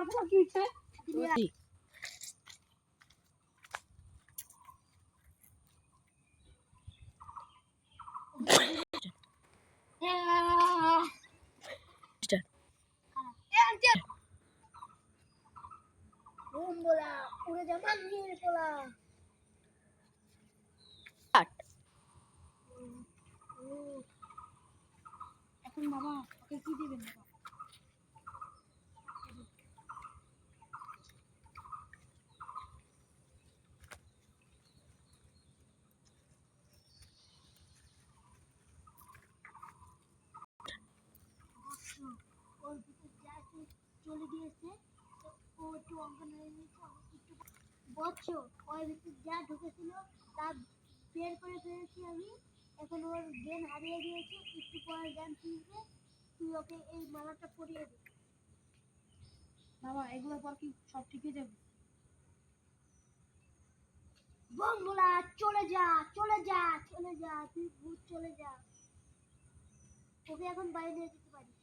আমার কি হচ্ছে बोला पूरे जमान नहीं बोला এখন বাবা ওকে কি দিবেন বাবা ওর ভিতর যা চলে গিয়েছে তো ও একটু অঙ্গনওয়াড়ি নিয়েছে একটু বলছো ওর ভিতর যা ঢুকেছিল তা বের করে ফেলেছি আমি এখন ওর জ্ঞান হারিয়ে গিয়েছে একটু পরে জ্ঞান ফিরবে তুই ওকে এই মালাটা পরিয়ে দে বাবা এগুলোর পর কি সব ঠিক হয়ে যাবে বঙ্গলা চলে যা চলে যা চলে যা তুই ভূত চলে যা ওকে এখন বাইরে নিয়ে যেতে পারিস